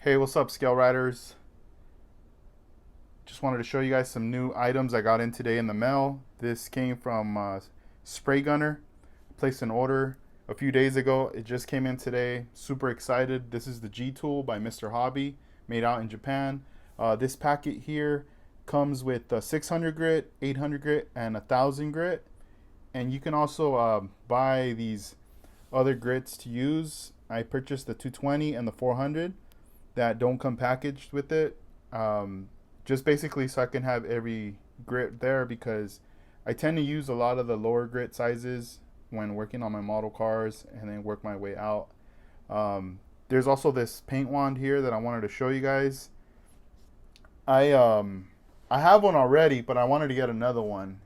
Hey, what's up, scale riders? Just wanted to show you guys some new items I got in today in the mail. This came from Spray Gunner. Placed an order a few days ago. It just came in today. Super excited. This is the G-Tool by Mr. Hobby, made out in Japan. This packet here comes with 600 grit, 800 grit, and 1000 grit. And you can also buy these other grits to use. I purchased the 220 and the 400 that don't come packaged with it. Just basically so I can have every grit there, because I tend to use a lot of the lower grit sizes when working on my model cars and then work my way out. There's also this paint wand here that I wanted to show you guys. I have one already, but I wanted to get another one,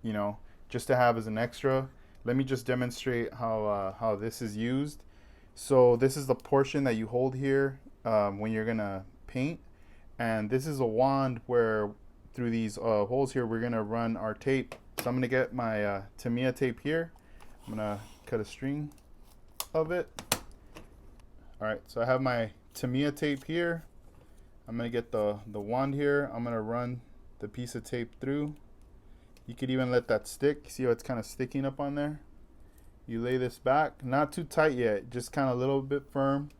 you know, just to have as an extra. Let me just demonstrate how this is used. So this is the portion that you hold here when you're gonna paint, and this is a wand where through these holes here we're gonna run our tape. So I'm gonna get my Tamiya tape here. I'm gonna cut a string of it. All right, so I have my Tamiya tape here. I'm gonna get the wand here. I'm gonna run the piece of tape through. You could even let that stick. See how it's kind of sticking up on there? You lay this back, not too tight yet, just kind of a little bit firm.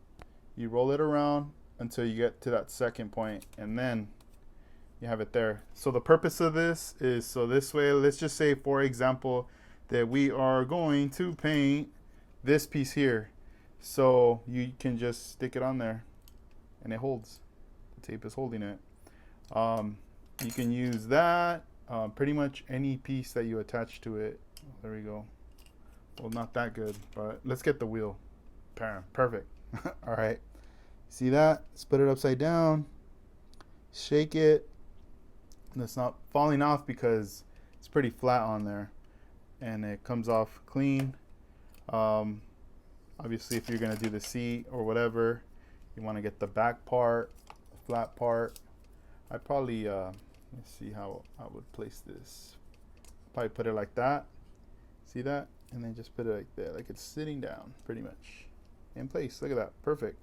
You roll it around until you get to that second point, and then you have it there. So the purpose of this is so this way, let's just say, for example, that we are going to paint this piece here. So you can just stick it on there and it holds. The tape is holding it. You can use that, pretty much any piece that you attach to it. There we go. Well, not that good, but let's get the wheel. Perfect. All right. See that? Split it upside down. Shake it. And it's not falling off because it's pretty flat on there. And it comes off clean. Obviously, if you're going to do the seat or whatever, you want to get the back part, the flat part. I probably, let's see how I would place this. Probably put it like that. See that? And then just put it like that, like it's sitting down pretty much in place. Look at that. Perfect.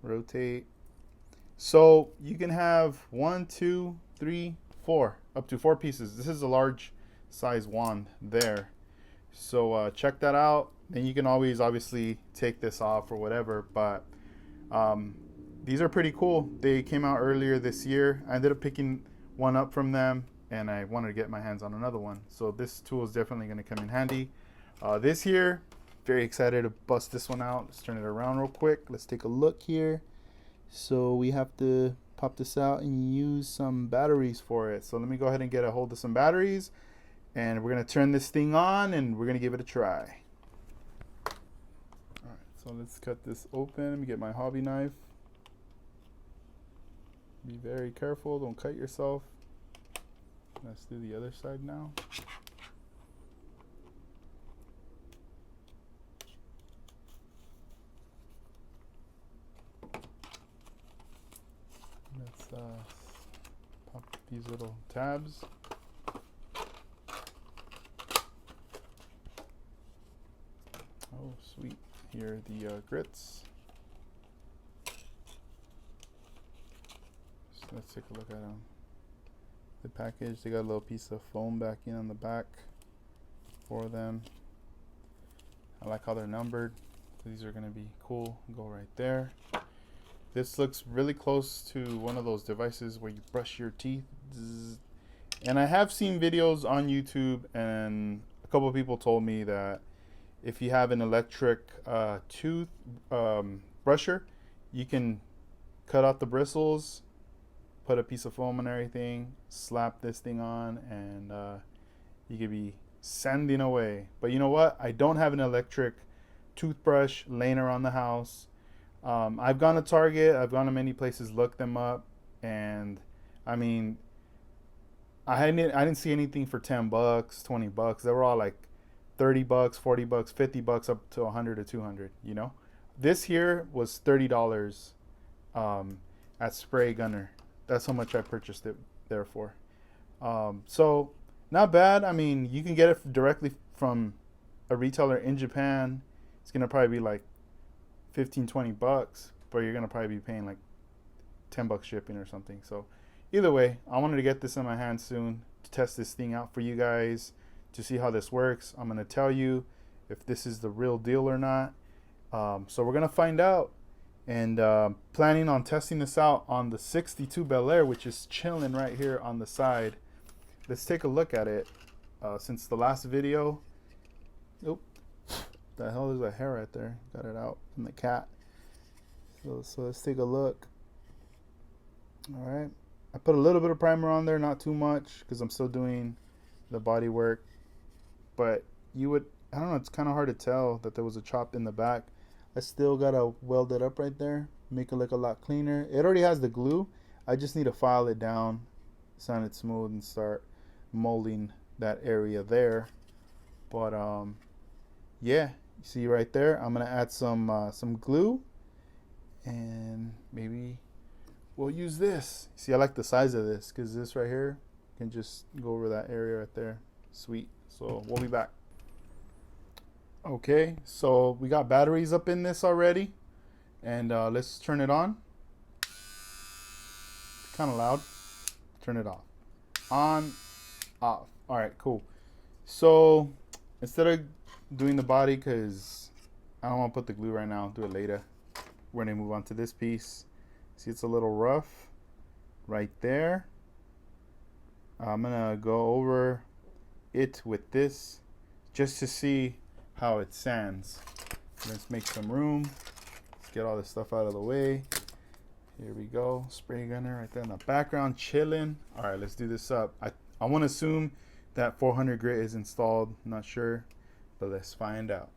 Rotate. So you can have 1, 2, 3, 4, up to 4 pieces. This is a large size wand there. So check that out. Then you can always obviously take this off or whatever, but these are pretty cool. They came out earlier this year. I ended up picking one up from them, and I wanted to get my hands on another one. So this tool is definitely going to come in handy. This here, very excited to bust this one out. Let's turn it around real quick. Let's take a look here. So we have to pop this out and use some batteries for it. So let me go ahead and get a hold of some batteries, and we're going to turn this thing on and we're going to give it a try. All right, so let's cut this open. Let me get my hobby knife. Be very careful, don't cut yourself. Let's do the other side now. Let's pop these little tabs. Oh, sweet. Here are the grits. So let's take a look at them. The package, they got a little piece of foam backing on the back for them. I like how they're numbered. These are going to be cool. Go right there. This looks really close to one of those devices where you brush your teeth. And I have seen videos on YouTube, and a couple of people told me that if you have an electric tooth brusher, you can cut out the bristles, put a piece of foam and everything, slap this thing on, and you could be sanding away. But you know what? I don't have an electric toothbrush laying around the house. I've gone to Target, I've gone to many places, looked them up, and I mean, I didn't see anything for 10 bucks, 20 bucks. They were all like 30 bucks, 40 bucks, 50 bucks, up to 100 or 200, you know. This here was $30 at Spray Gunner. That's how much I purchased it there for. So not bad. I mean, you can get it directly from a retailer in Japan. It's gonna probably be like 15, 20 bucks, but you're gonna probably be paying like $10 shipping or something. So either way, I wanted to get this in my hand soon to test this thing out for you guys to see how this works. I'm gonna tell you if this is the real deal or not. So we're gonna find out, and planning on testing this out on the 62 Bel Air, which is chilling right here on the side. Let's take a look at it. Since the last video, oop, the hell, there's a hair right there. Got it out from the cat. So let's take a look. All right, I put a little bit of primer on there, not too much, because I'm still doing the body work. But you would, I don't know, it's kind of hard to tell that there was a chop in the back. I still gotta weld it up right there, make it look a lot cleaner. It already has the glue. I just need to file it down, sand it smooth, and start molding that area there. But yeah, you see right there, I'm gonna add some glue, and maybe we'll use this. See, I like the size of this because this right here can just go over that area right there. Sweet. So we'll be back. Okay, so we got batteries up in this already, and let's turn it on. Kind of loud. Turn it off. On, off. All right, cool. So instead of doing the body, because I don't want to put the glue right now, I'll do it later. We're gonna move on to this piece. See, it's a little rough right there. I'm gonna go over it with this just to see how it sands. Let's make some room. Let's get all this stuff out of the way. Here we go. Spray gunner right there in the background, chilling. All right, let's do this up. I want to assume that 400 grit is installed. I'm not sure, but let's find out.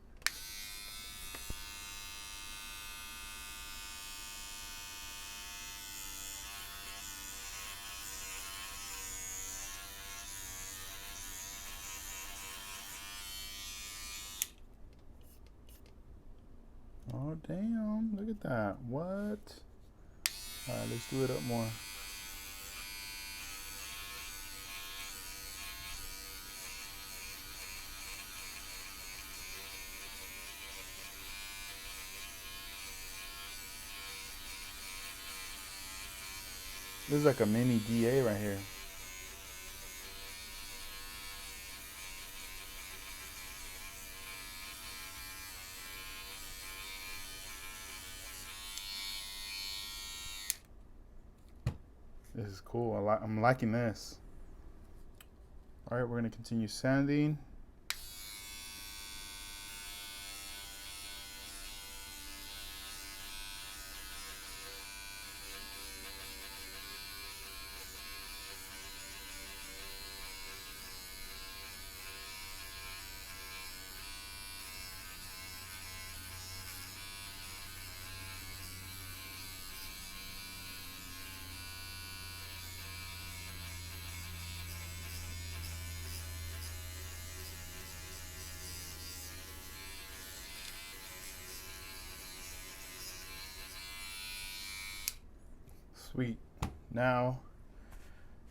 Oh damn, look at that. What? Alright, let's do it up more. This is like a mini DA right here. This is cool. I'm liking this. All right, we're gonna continue sanding. Sweet. Now,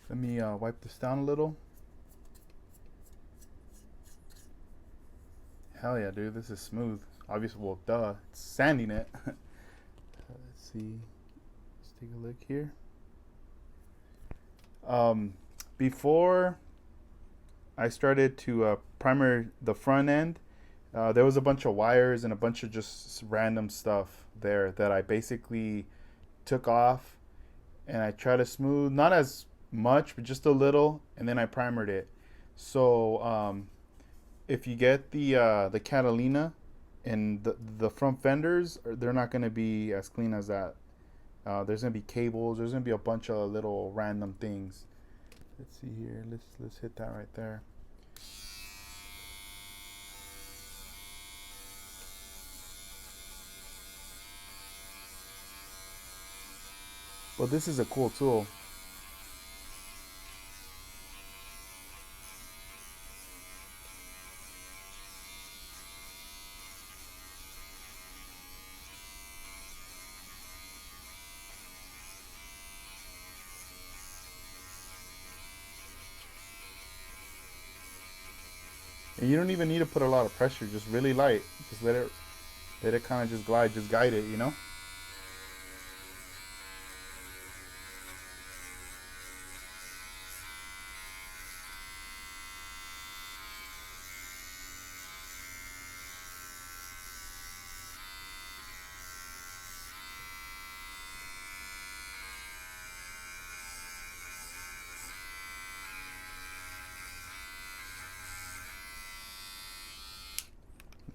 let me wipe this down a little. Hell yeah, dude, this is smooth. Obviously, well, duh, it's sanding it. Let's see. Let's take a look here. Before I started to primer the front end, there was a bunch of wires and a bunch of just random stuff there that I basically took off, and I tried to smooth, not as much, but just a little, and then I primered it. So if you get the Catalina and the front fenders, they're not going to be as clean as that. There's going to be cables. There's going to be a bunch of little random things. Let's see here. Let's hit that right there. Well, this is a cool tool. And you don't even need to put a lot of pressure, just really light. Just let it kind of just glide, just guide it, you know?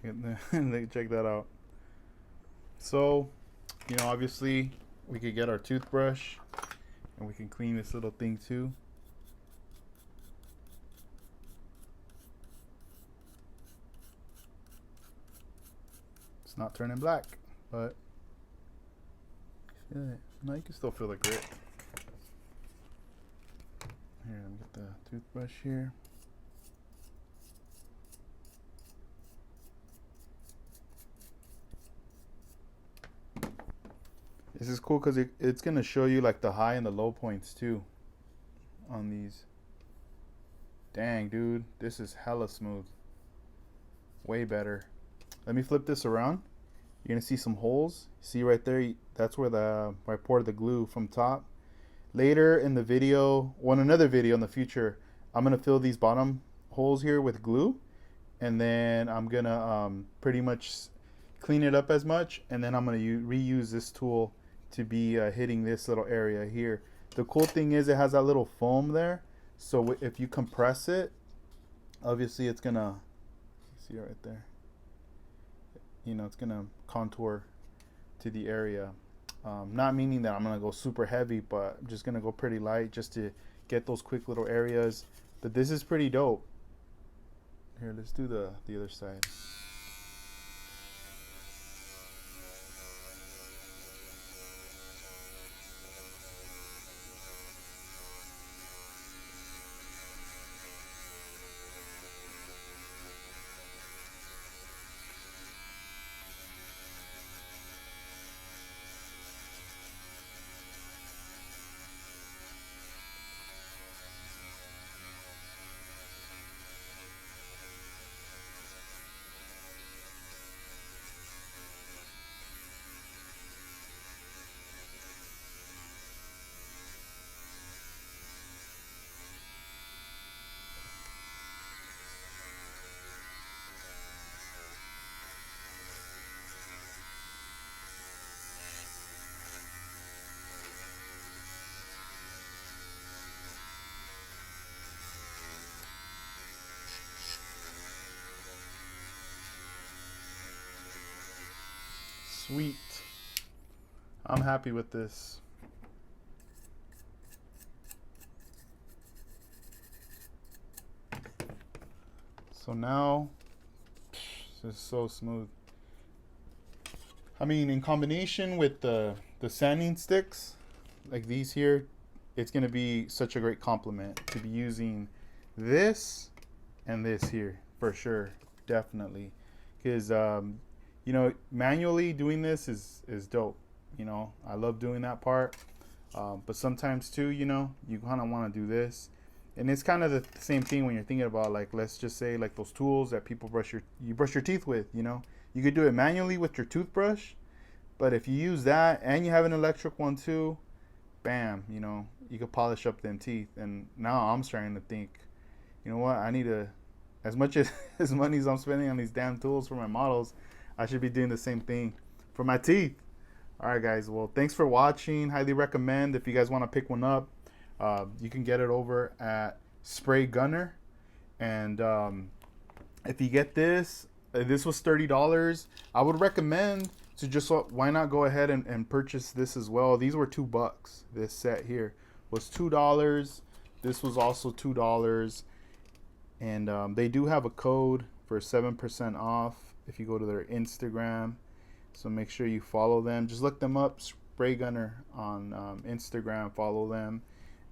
Check that out. So, you know, obviously we could get our toothbrush and we can clean this little thing too. It's not turning black, but feel it. No, you can still feel the grit. Here, let me get the toothbrush here. This is cool because it's going to show you like the high and the low points too on these. Dang, dude, this is hella smooth. Way better. Let me flip this around. You're going to see some holes. See right there? That's where I poured the glue from top. Later in the video, another video in the future, I'm going to fill these bottom holes here with glue. And then I'm going to pretty much clean it up as much. And then I'm going to reuse this tool to be hitting this little area here. The cool thing is it has that little foam there, so if you compress it, obviously it's gonna, see it right there, you know, it's gonna contour to the area. Not meaning that I'm gonna go super heavy, but I'm just gonna go pretty light just to get those quick little areas. But this is pretty dope. Here, let's do the other side. Sweet. I'm happy with this. So now, this is so smooth. I mean, in combination with the sanding sticks, like these here, it's gonna be such a great complement to be using this and this here for sure, definitely. Because you know, manually doing this is dope. You know, I love doing that part. But sometimes too, you know, you kind of want to do this. And it's kind of the same thing when you're thinking about, like, let's just say like those tools that people brush your teeth with, you know. You could do it manually with your toothbrush, but if you use that and you have an electric one too, bam, you know, you could polish up them teeth. And now I'm starting to think, you know what, I need to, as much as money as I'm spending on these damn tools for my models, I should be doing the same thing for my teeth. All right, guys. Well, thanks for watching. Highly recommend if you guys want to pick one up. You can get it over at Spray Gunner. And if you get this, this was $30. I would recommend to just, why not go ahead and purchase this as well. These were $2. This set here was $2. This was also $2. And they do have a code for 7% off if you go to their Instagram, so make sure you follow them. Just look them up, Spray Gunner on Instagram. Follow them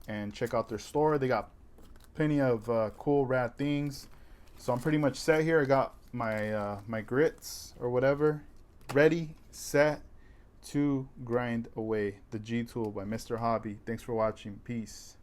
and check out their store. They got plenty of cool rad things. So I'm pretty much set here. I got my my grits or whatever ready, set to grind away. The G-Tool by Mr. Hobby. Thanks for watching. Peace.